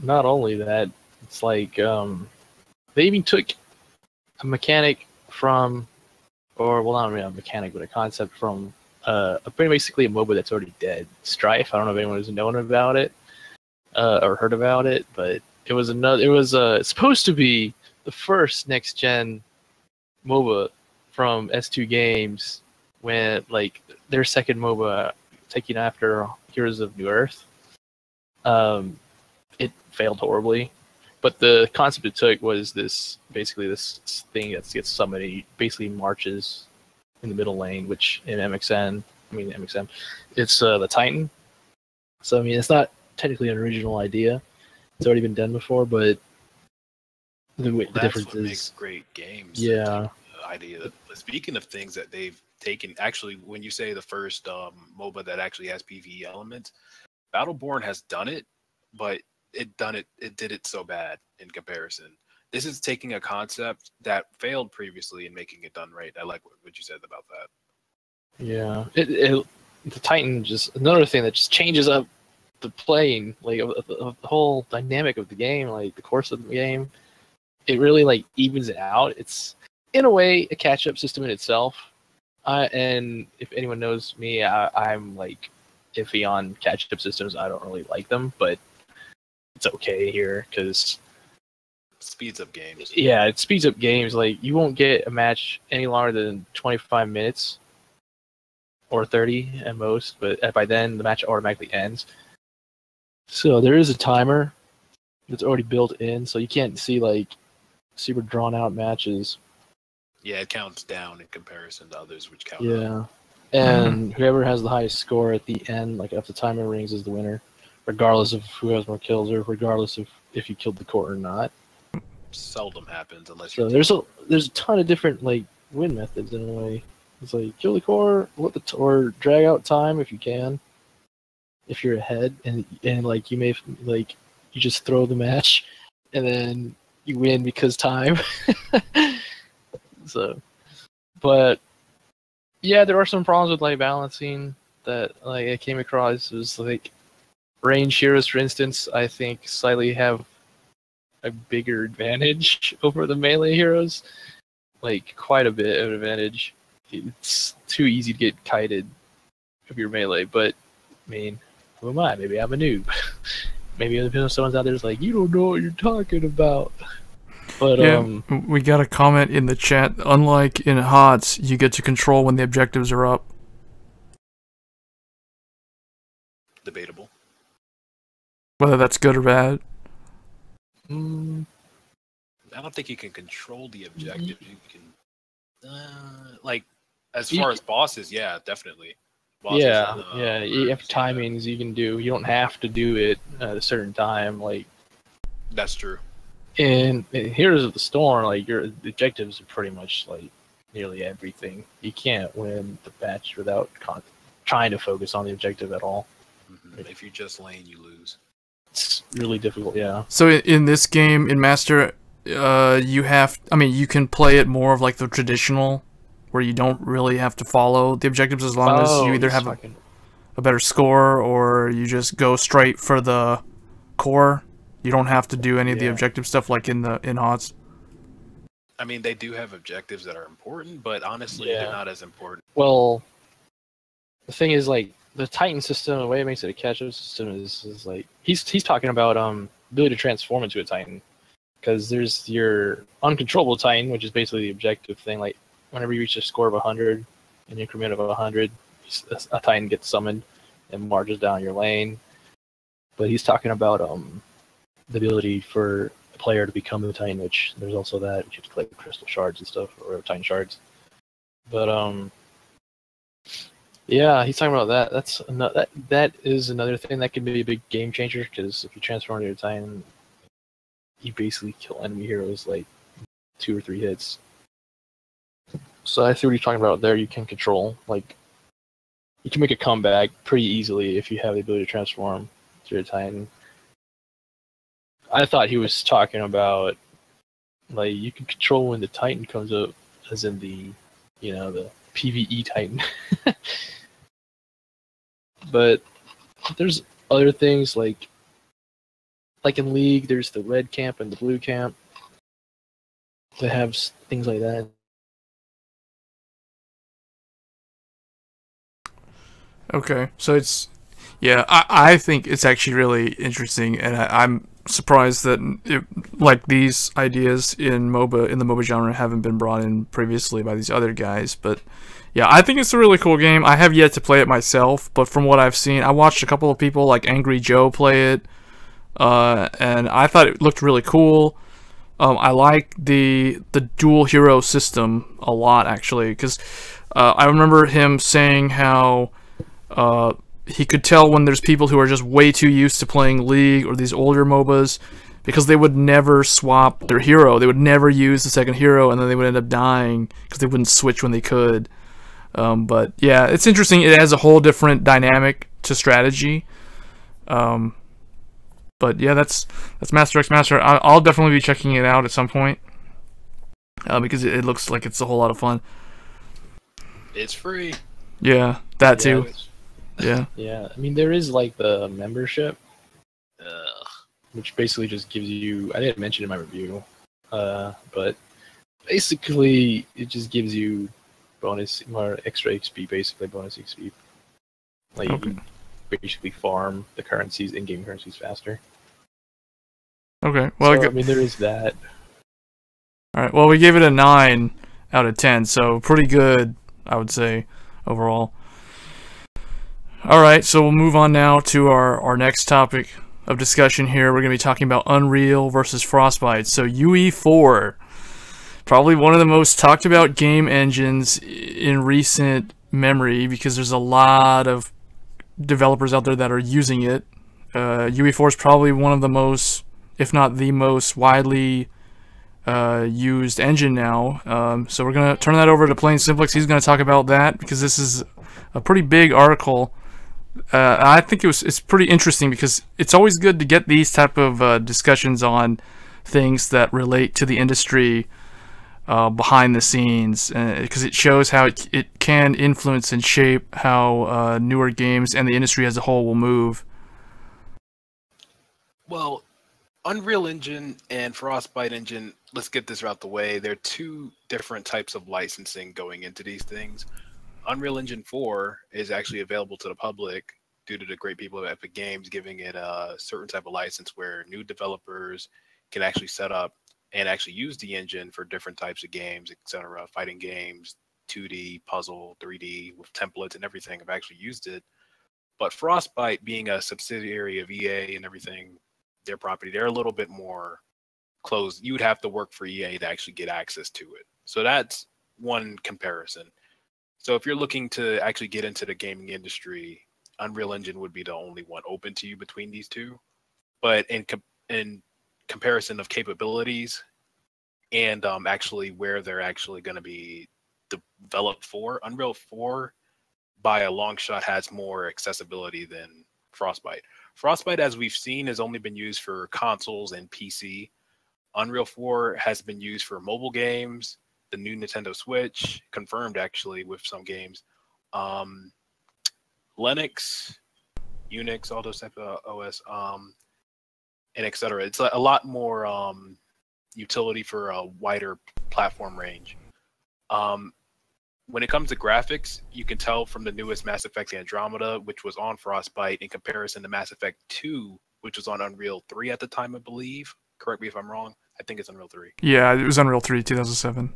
Speaker 3: Not only that, it's like they even took a mechanic from, or well, not really a mechanic, but a concept from pretty basically a MOBA that's already dead. Strife. I don't know if anyone has known about it or heard about it, but it was supposed to be the first next gen MOBA from S2 Games, when like their second MOBA taking after Heroes of New Earth. It failed horribly, but the concept it took was this thing that gets somebody basically marches in the middle lane, which in MXM, it's the Titan. So I mean, it's not technically an original idea; it's already been done before, but the difference is
Speaker 1: makes great games.
Speaker 3: Yeah.
Speaker 1: The idea that, speaking of things that they've taken, actually, when you say the first MOBA that actually has PvE elements, Battleborn has done it, but it did it so bad in comparison. This is taking a concept that failed previously and making it done right. I like what you said about that.
Speaker 3: Yeah, the Titan, just another thing that just changes up the playing, like the whole dynamic of the game, like the course of the game. It really like evens it out. It's in a way a catch-up system in itself. And if anyone knows me, I'm like iffy on catch-up systems. I don't really like them, but it's okay here because
Speaker 1: speeds up games.
Speaker 3: Yeah, it speeds up games. Like, you won't get a match any longer than 25 minutes or 30 at most, but by then the match automatically ends. So there is a timer that's already built in, so you can't see like super drawn out matches.
Speaker 1: Yeah, it counts down in comparison to others, which count
Speaker 3: up. And whoever has the highest score at the end, like after the timer rings, is the winner, regardless of who has more kills or regardless of if you killed the core or not.
Speaker 1: Seldom happens unless.
Speaker 3: So there's a ton of different like win methods in a way. It's like kill the core, or drag out time if you can, if you're ahead, and like you may like you just throw the match, and then you win because time. So, but yeah, there are some problems with like balancing that like I came across. It was like range heroes, for instance, I think slightly have a bigger advantage over the melee heroes, like quite a bit of advantage. It's too easy to get kited if you're melee, but I mean, who am I? Maybe I'm a noob. Maybe someone's out there is like, you don't know what you're talking about. But
Speaker 2: yeah, we got a comment in the chat. Unlike in HOTS, you get to control when the objectives are up.
Speaker 1: Debatable.
Speaker 2: Whether that's good or bad.
Speaker 1: I don't think you can control the objective. You can, like, as far as bosses, yeah, definitely. Bosses
Speaker 3: yeah. You have timings you can do. You don't have to do it at a certain time. Like,
Speaker 1: that's true.
Speaker 3: In Heroes of the Storm, like your objectives are pretty much like nearly everything. You can't win the match without trying to focus on the objective at all.
Speaker 1: Mm-hmm. If you just lane, you lose.
Speaker 3: It's really difficult, yeah.
Speaker 2: So in this game, in Master, you can play it more of like the traditional, where you don't really have to follow the objectives as long as you either have a better score or you just go straight for the core. You don't have to do any of the objective stuff like in HOTS.
Speaker 1: I mean, they do have objectives that are important, but honestly, they're not as important.
Speaker 3: Well, the thing is, like, the Titan system, the way it makes it a catch-up system is like he's talking about ability to transform into a Titan, because there's your uncontrollable Titan, which is basically the objective thing. Like whenever you reach a score of 100, an increment of 100, a Titan gets summoned and marches down your lane. But he's talking about the ability for a player to become the Titan, which there's also that, which you have to collect crystal shards and stuff, or Titan shards. But yeah, he's talking about that. That is another thing that could be a big game changer, because if you transform into a Titan, you basically kill enemy heroes like 2 or 3 hits. So I see what you're talking about there. You can control, like, you can make a comeback pretty easily if you have the ability to transform to a Titan. I thought he was talking about, like, you can control when the Titan comes up, as in the PvE Titan. But there's other things like in League, there's the red camp and the blue camp that have things like that.
Speaker 2: Okay, so it's I think it's actually really interesting, and I'm surprised that like these ideas in the MOBA genre haven't been brought in previously by these other guys. But yeah, I think it's a really cool game. I have yet to play it myself, but from what I've seen, I watched a couple of people like Angry Joe play it, and I thought it looked really cool. I like the dual hero system a lot, actually, because I remember him saying how he could tell when there's people who are just way too used to playing League or these older MOBAs, because they would never swap their hero. They would never use the second hero, and then they would end up dying because they wouldn't switch when they could. But yeah, it's interesting. It has a whole different dynamic to strategy. But yeah, that's Master X Master. I'll definitely be checking it out at some point, because it looks like it's a whole lot of fun.
Speaker 1: It's free.
Speaker 2: Yeah, that too. Yeah.
Speaker 3: Yeah, I mean, there is like the membership, which basically just gives you, I didn't mention in my review, but basically it just gives you bonus, more extra XP, basically bonus XP. Like you can basically farm the currencies, in-game currencies, faster.
Speaker 2: Okay, well,
Speaker 3: so, I mean, there is that.
Speaker 2: Alright, well, we gave it a 9 out of 10, so pretty good, I would say, overall. Alright, so we'll move on now to our next topic of discussion here. We're going to be talking about Unreal versus Frostbite. So UE4, probably one of the most talked about game engines in recent memory, because there's a lot of developers out there that are using it. UE4 is probably one of the most, if not the most widely used engine now. So we're going to turn that over to Plain Simplex. He's going to talk about that, because this is a pretty big article I think it's pretty interesting because it's always good to get these type of discussions on things that relate to the industry behind the scenes, because it shows how it can influence and shape how newer games and the industry as a whole will move.
Speaker 1: Well, Unreal Engine and Frostbite Engine, let's get this out the way. There are two different types of licensing going into these things. Unreal Engine 4 is actually available to the public due to the great people at Epic Games giving it a certain type of license where new developers can actually set up and actually use the engine for different types of games, etc. Fighting games, 2D, puzzle, 3D, with templates and everything. I've actually used it. But Frostbite, being a subsidiary of EA and everything, their property, they're a little bit more closed. You would have to work for EA to actually get access to it. So that's one comparison. So if you're looking to actually get into the gaming industry, Unreal Engine would be the only one open to you between these two. But in comparison of capabilities and actually where they're actually going to be developed for, Unreal 4 by a long shot has more accessibility than Frostbite. Frostbite, as we've seen, has only been used for consoles and PC. Unreal 4 has been used for mobile games, the new Nintendo Switch, confirmed actually with some games, Linux, Unix, all those type of OS, and etc. It's a lot more utility for a wider platform range. When it comes to graphics, you can tell from the newest Mass Effect Andromeda, which was on Frostbite, in comparison to Mass Effect 2, which was on Unreal 3 at the time, I believe. Correct me if I'm wrong. I think it's Unreal 3.
Speaker 2: Yeah, it was Unreal 3, 2007.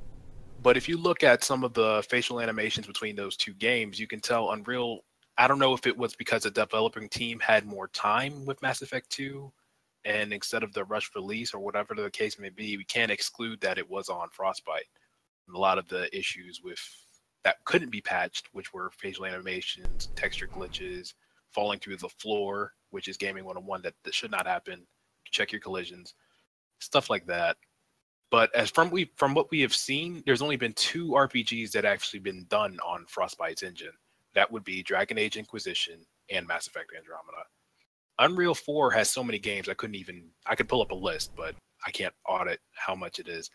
Speaker 1: But if you look at some of the facial animations between those two games, you can tell Unreal, I don't know if it was because the developing team had more time with Mass Effect 2, and instead of the rush release or whatever the case may be, we can't exclude that it was on Frostbite. And a lot of the issues with that couldn't be patched, which were facial animations, texture glitches, falling through the floor, which is gaming 101, that should not happen. Check your collisions, stuff like that. But as from what we have seen, there's only been 2 RPGs that actually been done on Frostbite's engine. That would be Dragon Age Inquisition and Mass Effect Andromeda. Unreal 4 has so many games I could pull up a list, but I can't audit how much it is.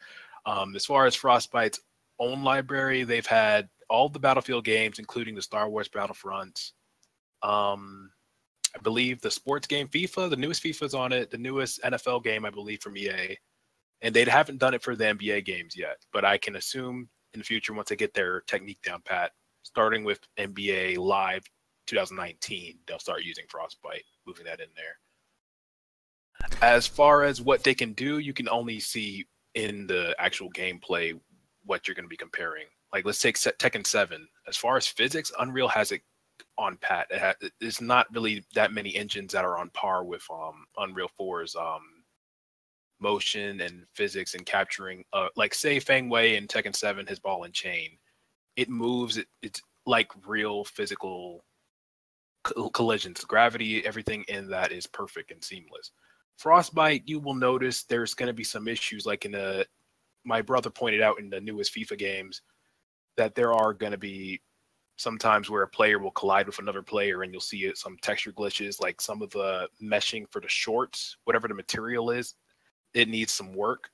Speaker 1: As far as Frostbite's own library, they've had all the Battlefield games, including the Star Wars Battlefronts. I believe the sports game FIFA, the newest FIFA's on it, the newest NFL game, I believe, from EA. And they haven't done it for the NBA games yet, but I can assume in the future, once they get their technique down pat, starting with NBA Live 2019, they'll start using Frostbite, moving that in there. As far as what they can do, you can only see in the actual gameplay what you're going to be comparing. Like, let's take Tekken 7. As far as physics, Unreal has it on pat. There's not really that many engines that are on par with Unreal 4's motion and physics and capturing, like say Feng Wei in Tekken 7, his ball and chain, it moves, it's like real physical collisions. Gravity, everything in that is perfect and seamless. Frostbite, you will notice there's going to be some issues, like my brother pointed out in the newest FIFA games, that there are going to be sometimes where a player will collide with another player and you'll see some texture glitches, like some of the meshing for the shorts, whatever the material is, it needs some work.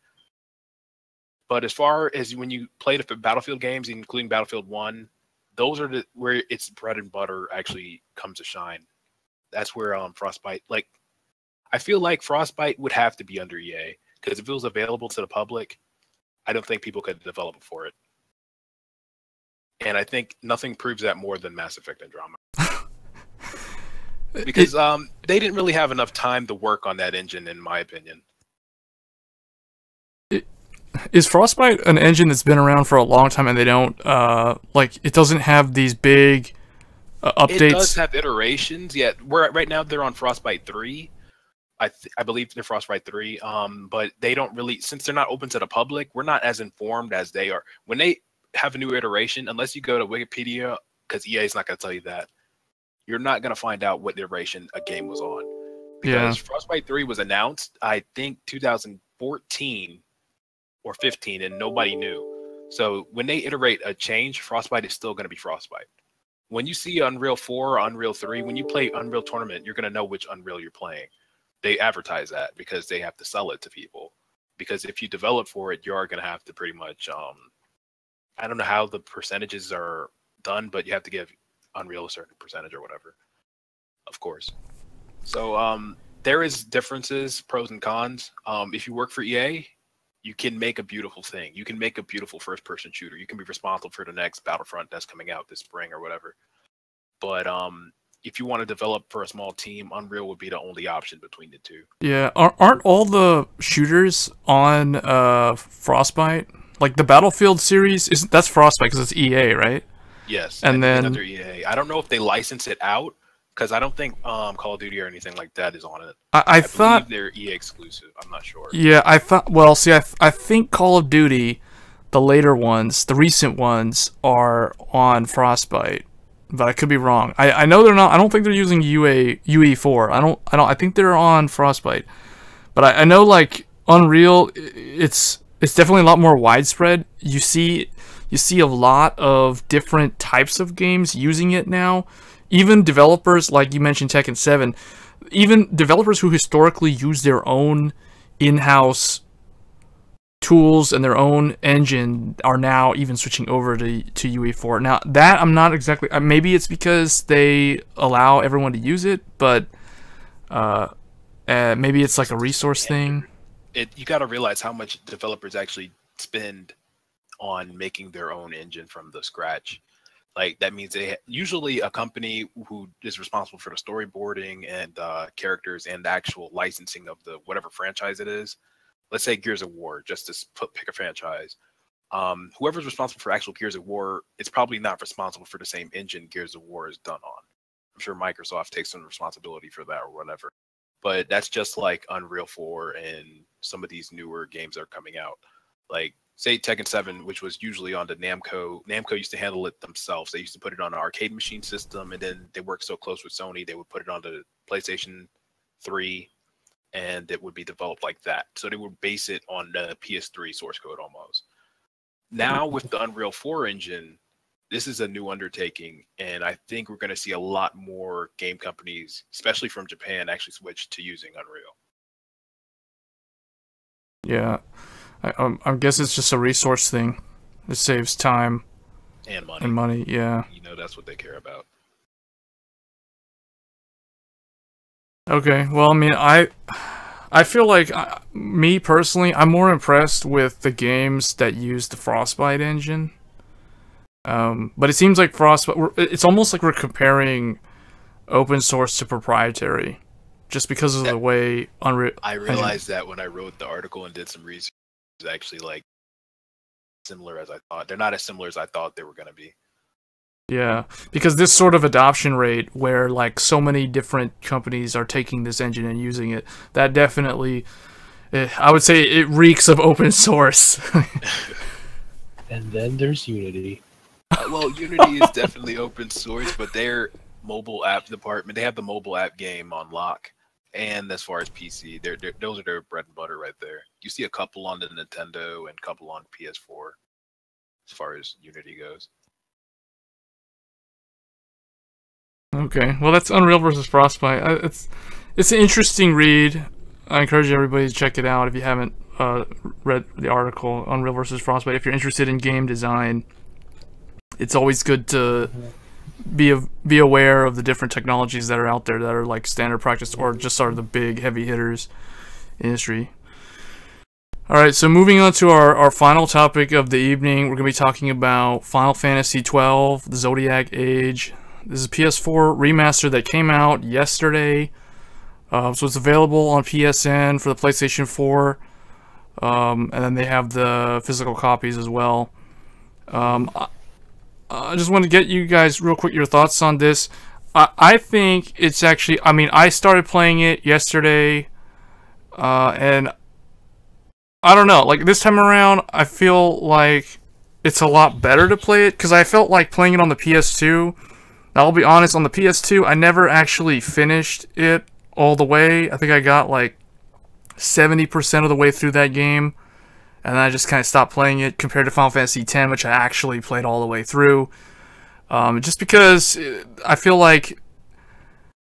Speaker 1: But as far as when you play the Battlefield games, including Battlefield 1, those are where its bread and butter actually comes to shine. That's where Frostbite, like, I feel like Frostbite would have to be under EA, because if it was available to the public, I don't think people could develop it for it. And I think nothing proves that more than Mass Effect Andromeda. Because they didn't really have enough time to work on that engine, in my opinion.
Speaker 2: Is Frostbite an engine that's been around for a long time and they don't, like, it doesn't have these big updates? It
Speaker 1: does have iterations, yeah. Right now they're on Frostbite 3. I believe they're Frostbite 3, but they don't really, since they're not open to the public, we're not as informed as they are. When they have a new iteration, unless you go to Wikipedia, because EA is not going to tell you that, you're not going to find out what iteration a game was on. Because Frostbite 3 was announced, I think, 2014 or 15, and nobody knew. So when they iterate a change, Frostbite is still going to be Frostbite. when you see Unreal 4 or Unreal 3, when you play Unreal Tournament, you're going to know which Unreal you're playing. They advertise that because they have to sell it to people. Because if you develop for it, you are going to have to pretty much, I don't know how the percentages are done, but you have to give Unreal a certain percentage or whatever, of course. So there is differences, pros and cons. If you work for EA, you can make a beautiful thing. You can make a beautiful first-person shooter. You can be responsible for the next Battlefront that's coming out this spring or whatever. But if you want to develop for a small team, Unreal would be the only option between the two.
Speaker 2: Yeah, aren't all the shooters on Frostbite? Like the Battlefield series, that's Frostbite because it's EA, right?
Speaker 1: Yes,
Speaker 2: and then
Speaker 1: under EA. I don't know if they license it out. Because I don't think Call of Duty or anything like that is on it.
Speaker 2: I thought
Speaker 1: they're EA exclusive. I'm not sure.
Speaker 2: Yeah, I thought. Well, see, I think Call of Duty, the later ones, the recent ones, are on Frostbite, but I could be wrong. I know they're not. I don't think they're using UE4. I think they're on Frostbite, but I know like Unreal. It's definitely a lot more widespread. You see a lot of different types of games using it now. Even developers, like you mentioned Tekken 7, even developers who historically use their own in-house tools and their own engine are now even switching over to UE4. Now, that I'm not exactly... maybe it's because they allow everyone to use it, but maybe it's like a resource thing.
Speaker 1: You got to realize how much developers actually spend on making their own engine from the scratch. Like that means usually a company who is responsible for the storyboarding and characters and the actual licensing of the whatever franchise it is. Let's say Gears of War, just to pick a franchise. Whoever's responsible for actual Gears of War, it's probably not responsible for the same engine Gears of War is done on. I'm sure Microsoft takes some responsibility for that or whatever. But that's just like Unreal 4 and some of these newer games that are coming out. Like say Tekken 7, which was usually on the Namco. Namco used to handle it themselves. They used to put it on an arcade machine system, and then they worked so close with Sony, they would put it on the PlayStation 3, and it would be developed like that. So they would base it on the PS3 source code almost. Now with the Unreal 4 engine, this is a new undertaking, and I think we're going to see a lot more game companies, especially from Japan, actually switch to using Unreal.
Speaker 2: Yeah. I guess it's just a resource thing. It saves time
Speaker 1: and money.
Speaker 2: And money, yeah.
Speaker 1: You know, that's what they care about.
Speaker 2: Okay, well, I mean, I feel like me personally, I'm more impressed with the games that use the Frostbite engine. But it seems like Frostbite, it's almost like we're comparing open source to proprietary, just because of the way Unreal.
Speaker 1: I realized that when I wrote the article and did some research. Actually like similar as I thought. They're not as similar as I thought they were going to be.
Speaker 2: Yeah, because this sort of adoption rate where like so many different companies are taking this engine and using it, that definitely, I would say it reeks of open source.
Speaker 3: And then there's Unity.
Speaker 1: Well, Unity is definitely open source, but their mobile app department, they have the mobile app game on lock. And as far as PC, those are their bread and butter right there. You see a couple on the Nintendo and a couple on PS4 as far as Unity goes.
Speaker 2: Okay, well that's Unreal versus Frostbite. It's an interesting read. I encourage everybody to check it out if you haven't read the article, Unreal versus Frostbite. If you're interested in game design, it's always good to be aware of the different technologies that are out there that are like standard practice or just are the big heavy hitters in industry. Alright, so moving on to our final topic of the evening, we're going to be talking about Final Fantasy XII, the Zodiac Age. This is a PS4 remaster that came out yesterday, so it's available on PSN for the PlayStation 4, and then they have the physical copies as well. I just want to get you guys real quick your thoughts on this. I think it's actually, I mean, I started playing it yesterday, and I don't know, like this time around, I feel like it's a lot better to play it, because I felt like playing it on the PS2. Now, I'll be honest, on the PS2, I never actually finished it all the way. I think I got like 70% of the way through that game. And then I just kind of stopped playing it compared to Final Fantasy X, which I actually played all the way through. Just because I feel like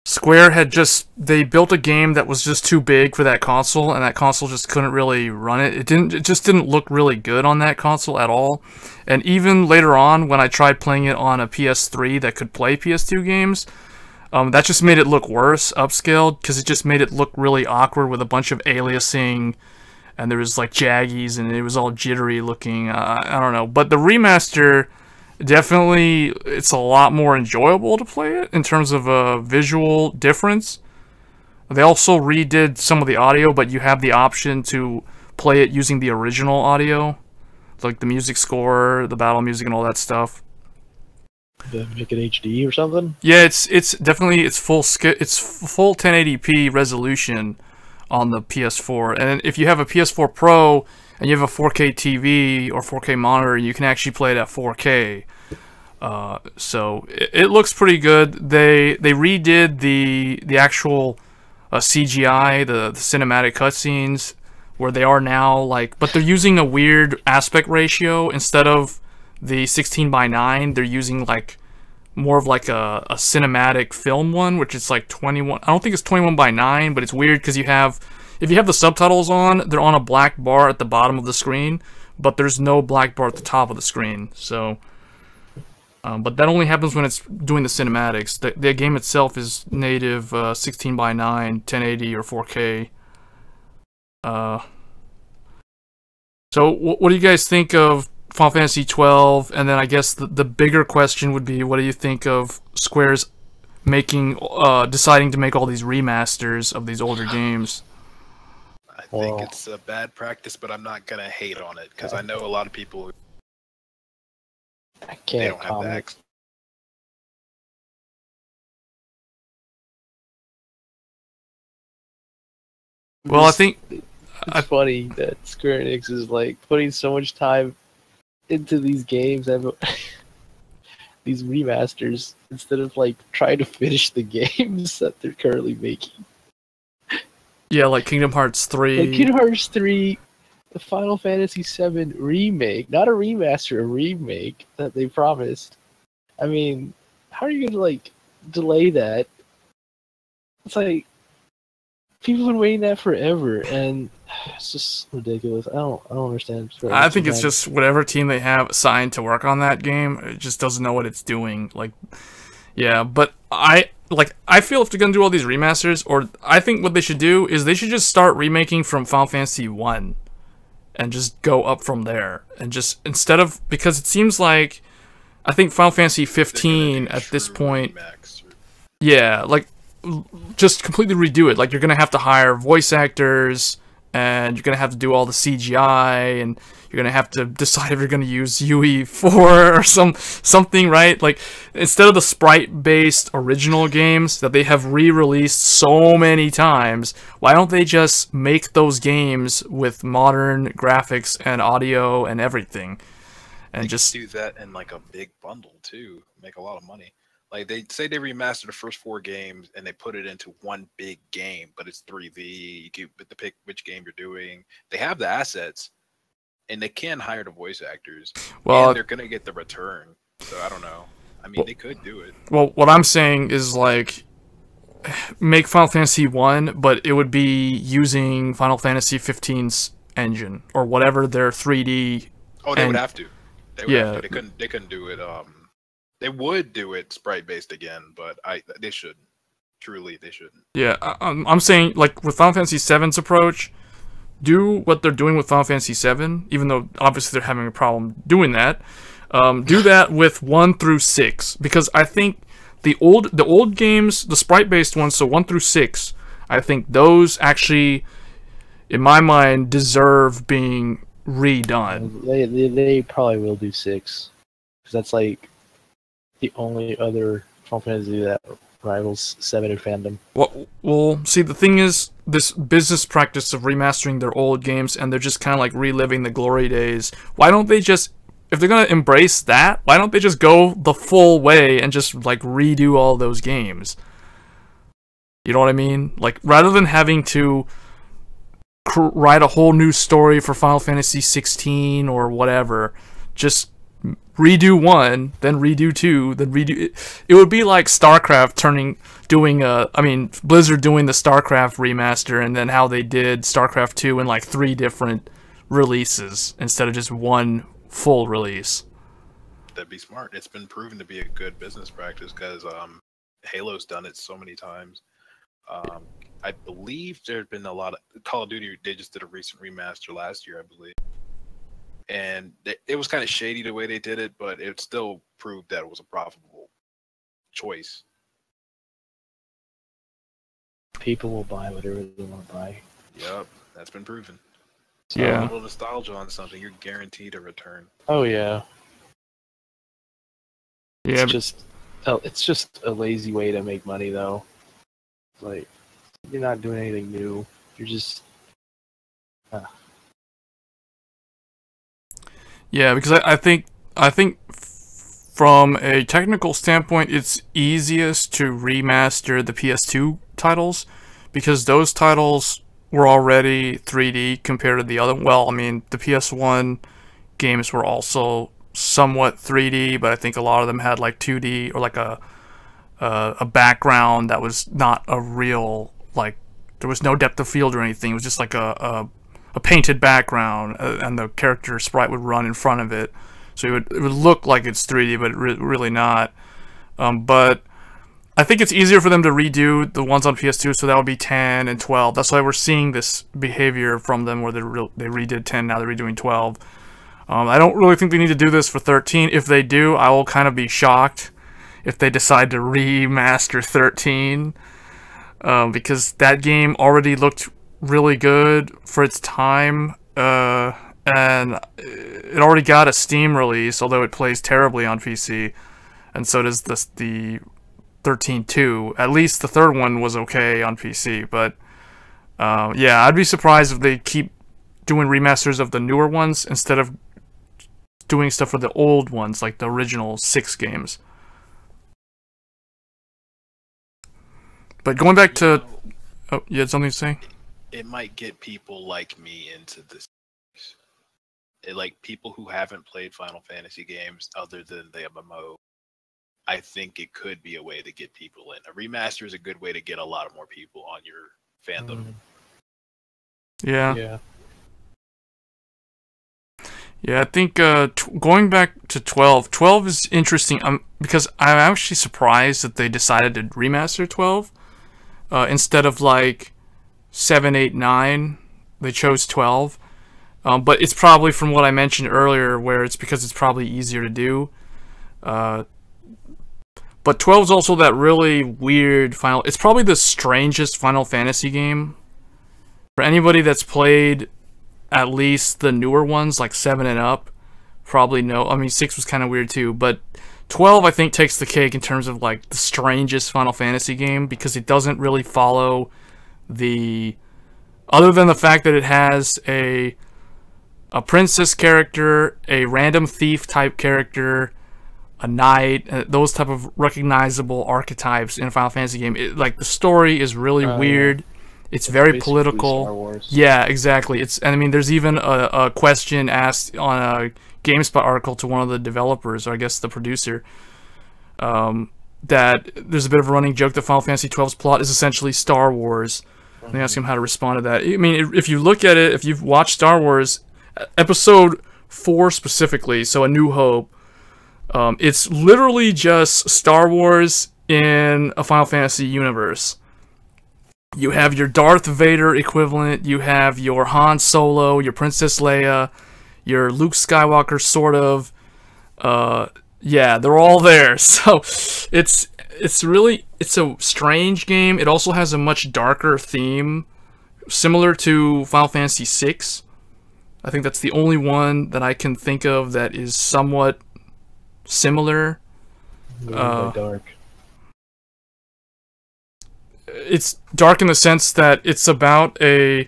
Speaker 2: Square had they built a game that was just too big for that console, and that console just couldn't really run it. It just didn't look really good on that console at all. And even later on, when I tried playing it on a PS3 that could play PS2 games, that just made it look worse, upscaled, because it just made it look really awkward with a bunch of aliasing, and there was like jaggies, and it was all jittery looking. I don't know, but the remaster, definitely, it's a lot more enjoyable to play it in terms of a visual difference. They also redid some of the audio, but you have the option to play it using the original audio, like the music score, the battle music, and all that stuff.
Speaker 3: To make it HD or something?
Speaker 2: Yeah, it's definitely it's full 1080p resolution on the PS4, and if you have a PS4 Pro and you have a 4K TV or 4K monitor, you can actually play it at 4K. So it looks pretty good. They redid the actual CGI, the cinematic cutscenes, where they are now but they're using a weird aspect ratio. Instead of the 16:9, they're using more of a cinematic film one, which is 21. I don't think it's 21:9, but it's weird because if you have the subtitles on, they're on a black bar at the bottom of the screen, but there's no black bar at the top of the screen. So, but that only happens when it's doing the cinematics. The game itself is native 16:9, 1080 or 4K. So what do you guys think of Final Fantasy XII? And then I guess the bigger question would be, what do you think of Square's deciding to make all these remasters of these older games?
Speaker 1: I think it's a bad practice, but I'm not gonna hate on it because I know a lot of people.
Speaker 3: I can't
Speaker 1: they don't have the
Speaker 3: comment.
Speaker 1: access.
Speaker 2: Well, I think
Speaker 3: It's funny that Square Enix is putting so much time into these games, these remasters, instead of trying to finish the games that they're currently making.
Speaker 2: yeah, like Kingdom Hearts 3.
Speaker 3: Kingdom Hearts 3, the Final Fantasy VII remake, not a remaster, a remake that they promised. I mean, how are you gonna delay that? It's people have been waiting that forever, and it's just ridiculous. I don't understand.
Speaker 2: I think it's just whatever team they have assigned to work on that game, it just doesn't know what it's doing. Yeah, but I feel if they're gonna do all these remasters, or I think what they should do is they should just start remaking from Final Fantasy 1 and just go up from there, and just because it seems like I think Final Fantasy 15 at this point, yeah, just completely redo it. You're gonna have to hire voice actors, and you're gonna have to do all the CGI, and you're gonna have to decide if you're gonna use UE4 or something, right? Instead of the sprite-based original games that they have re-released so many times, why don't they just make those games with modern graphics and audio and everything, and just
Speaker 1: do that in a big bundle too, make a lot of money. They say they remastered the first 4 games and they put it into one big game, but it's 3D. You get to pick which game you're doing. They have the assets, and they can hire the voice actors. Well, and they're gonna get the return. So I don't know. I mean, they could do it.
Speaker 2: Well, what I'm saying is make Final Fantasy 1, but it would be using Final Fantasy 15's engine or whatever their 3D.
Speaker 1: Oh, they would have to. They would have to. They couldn't do it. They would do it sprite-based again, but they shouldn't. Truly, they shouldn't. Yeah,
Speaker 2: I'm saying, with Final Fantasy VII's approach, do what they're doing with Final Fantasy VII, even though obviously they're having a problem doing that. Do that with 1 through 6, because I think the old games, the sprite-based ones, so 1 through 6, I think those actually, in my mind, deserve being redone.
Speaker 3: They probably will do 6, because that's the only other Final Fantasy that rivals 7 in fandom.
Speaker 2: Well, see, the thing is, this business practice of remastering their old games, and they're just kind of reliving the glory days. Why don't they just, if they're gonna embrace that, why don't they just go the full way and just redo all those games? You know what I mean? Rather than having to write a whole new story for Final Fantasy 16 or whatever, just redo 1, then redo 2, then redo... It would be like StarCraft Blizzard doing the StarCraft remaster, and then how they did StarCraft 2 in like 3 different releases instead of just one full release.
Speaker 1: That'd be smart. It's been proven to be a good business practice because Halo's done it so many times. I believe there's been a lot of Call of Duty. They just did a recent remaster last year, I believe, and it was kind of shady the way they did it, but it still proved that it was a profitable choice.
Speaker 3: People will buy whatever they want to buy.
Speaker 1: Yep, that's been proven.
Speaker 2: So yeah,
Speaker 1: a little nostalgia on something, you're guaranteed a return.
Speaker 3: Oh yeah.
Speaker 2: Yeah.
Speaker 3: It's just a lazy way to make money, though. Like, you're not doing anything new. You're just.
Speaker 2: Yeah, because I think from a technical standpoint, it's easiest to remaster the PS2 titles because those titles were already 3D compared to the other. Well, I mean, the PS1 games were also somewhat 3D, but I think a lot of them had like 2D or like a background that was not a real, like, there was no depth of field or anything. It was just like a painted background, and the character sprite would run in front of it, so it would look like it's 3D, but really not. But I think it's easier for them to redo the ones on PS2, so that would be 10 and 12. That's why we're seeing this behavior from them where they redid 10, now they're redoing 12. I don't really think they need to do this for 13. If they do, I will kind of be shocked if they decide to remaster 13, because that game already looked really good for its time, and it already got a Steam release, although it plays terribly on PC, and so does the 13-2. At least the third one was okay on PC, but yeah, I'd be surprised if they keep doing remasters of the newer ones instead of doing stuff for the old ones, like the original 6 games. But going back to... Oh, you had something to say?
Speaker 1: It might get people like me into this. Like people who haven't played Final Fantasy games other than the MMO. I think it could be a way to get people in. A remaster is a good way to get a lot of more people on your fandom.
Speaker 2: Yeah. Yeah, I think going back to 12. 12 is interesting because I'm actually surprised that they decided to remaster 12 instead of like 7, 8, 9. They chose 12. But it's probably from what I mentioned earlier, where it's because it's probably easier to do. But 12 is also that really weird final... It's probably the strangest Final Fantasy game. For anybody that's played at least the newer ones, like 7 and up, probably know. I mean, 6 was kind of weird too, but 12 I think takes the cake in terms of like the strangest Final Fantasy game, because it doesn't really follow the... Other than the fact that it has a princess character, a random thief type character, a knight, those type of recognizable archetypes in a Final Fantasy game. Like, the story is really weird. Yeah. It's very political.
Speaker 3: Star Wars.
Speaker 2: Yeah, exactly. And I mean, there's even a question asked on a GameSpot article to one of the developers, or I guess the producer, that there's a bit of a running joke that Final Fantasy XII's plot is essentially Star Wars. And they ask him how to respond to that. I mean, if you look at it, if you've watched Star Wars, Episode 4 specifically, so A New Hope, it's literally just Star Wars in a Final Fantasy universe. You have your Darth Vader equivalent, you have your Han Solo, your Princess Leia, your Luke Skywalker, sort of. Yeah, they're all there. So it's a strange game. It also has a much darker theme, similar to Final Fantasy VI. I think that's the only one that I can think of that is somewhat similar.
Speaker 3: Dark.
Speaker 2: It's dark in the sense that it's about a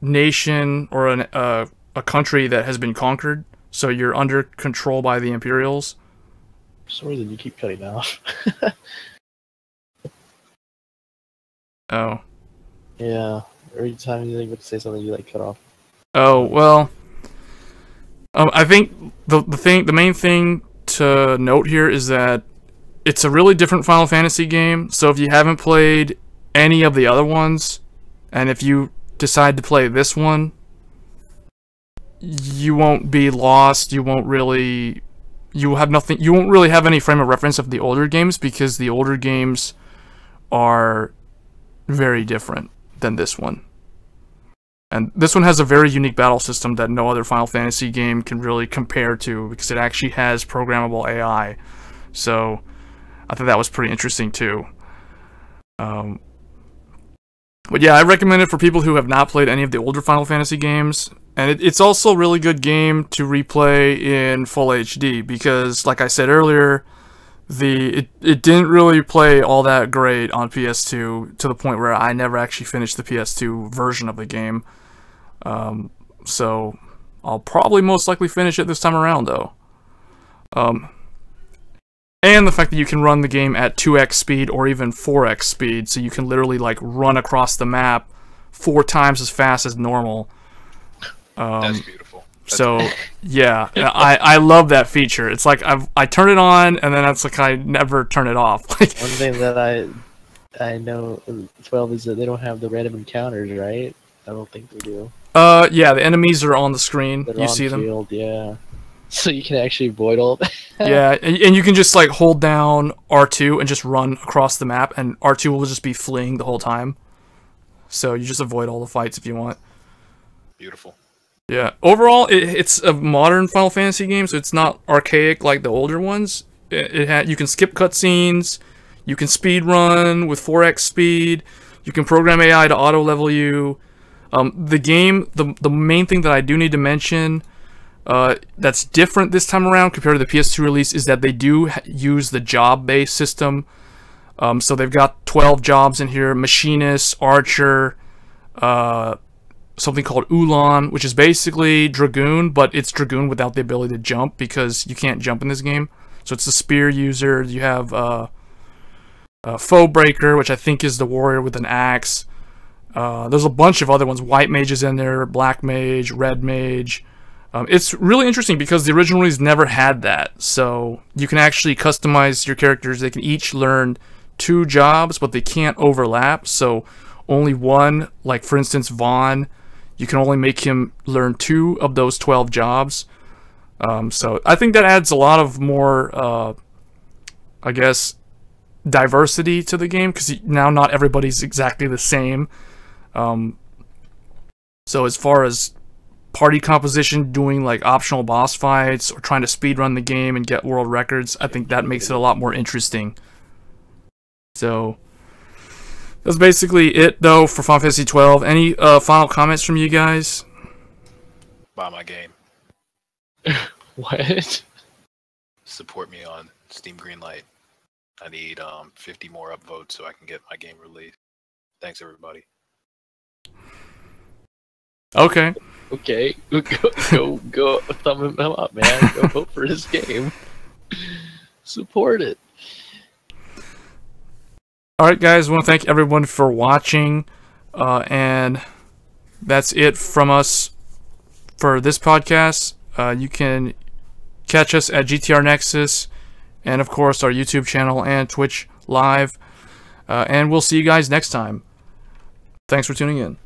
Speaker 2: nation or a country that has been conquered, so you're under control by the Imperials.
Speaker 3: For some reason, you keep cutting off.
Speaker 2: Oh.
Speaker 3: Yeah. Every time you think about to say something, you like cut off.
Speaker 2: Oh, well. I think the main thing to note here is that it's a really different Final Fantasy game. So if you haven't played any of the other ones, and if you decide to play this one, you won't be lost. You won't really have any frame of reference of the older games, because the older games are very different than this one. And this one has a very unique battle system that no other Final Fantasy game can really compare to, because it actually has programmable AI. So I thought that was pretty interesting too. But yeah, I recommend it for people who have not played any of the older Final Fantasy games. And it's also a really good game to replay in full HD, because, like I said earlier, it didn't really play all that great on PS2, to the point where I never actually finished the PS2 version of the game. So I'll probably most likely finish it this time around, though. And the fact that you can run the game at 2x speed or even 4x speed, so you can literally like run across the map 4 times as fast as normal.
Speaker 1: That's beautiful.
Speaker 2: So yeah, I love that feature. It's like I turn it on, and then it's like I never turn it off. Like,
Speaker 3: one thing that I know 12 is that they don't have the random encounters, right? I don't think they do.
Speaker 2: Yeah, the enemies are on the screen.
Speaker 3: They're
Speaker 2: you
Speaker 3: on
Speaker 2: see
Speaker 3: field,
Speaker 2: them.
Speaker 3: yeah. So you can actually avoid all that.
Speaker 2: Yeah, and you can just like hold down R2 and just run across the map, and R2 will just be fleeing the whole time. So you just avoid all the fights if you want.
Speaker 1: Beautiful.
Speaker 2: Yeah, overall, it's a modern Final Fantasy game, so it's not archaic like the older ones. You can skip cutscenes, you can speed run with 4x speed, you can program AI to auto level you. The game, the main thing that I do need to mention that's different this time around compared to the PS2 release is that they do use the job-based system. So they've got 12 jobs in here: machinist, archer, something called Ulan, which is basically Dragoon, but it's Dragoon without the ability to jump, because you can't jump in this game. So it's the spear user. You have Foe Breaker, which I think is the warrior with an axe. There's a bunch of other ones. White Mage is in there, Black Mage, Red Mage. It's really interesting because the original release never had that. So you can actually customize your characters. They can each learn 2 jobs, but they can't overlap. So only one, like for instance Vaughn, you can only make him learn 2 of those 12 jobs. So I think that adds a lot of more, I guess, diversity to the game, because now not everybody's exactly the same. So as far as party composition, doing like optional boss fights or trying to speedrun the game and get world records, I think that makes it a lot more interesting. So that's basically it, though, for Final Fantasy XII. Any final comments from you guys?
Speaker 1: Buy my game.
Speaker 3: What?
Speaker 1: Support me on Steam Greenlight. I need 50 more upvotes so I can get my game released. Thanks, everybody.
Speaker 2: Okay.
Speaker 3: Okay, go, thumb him up, man. Go vote for his game. Support it.
Speaker 2: Alright, guys, I want to thank everyone for watching, and that's it from us for this podcast. You can catch us at GTR Nexus, and of course our YouTube channel and Twitch Live, and we'll see you guys next time. Thanks for tuning in.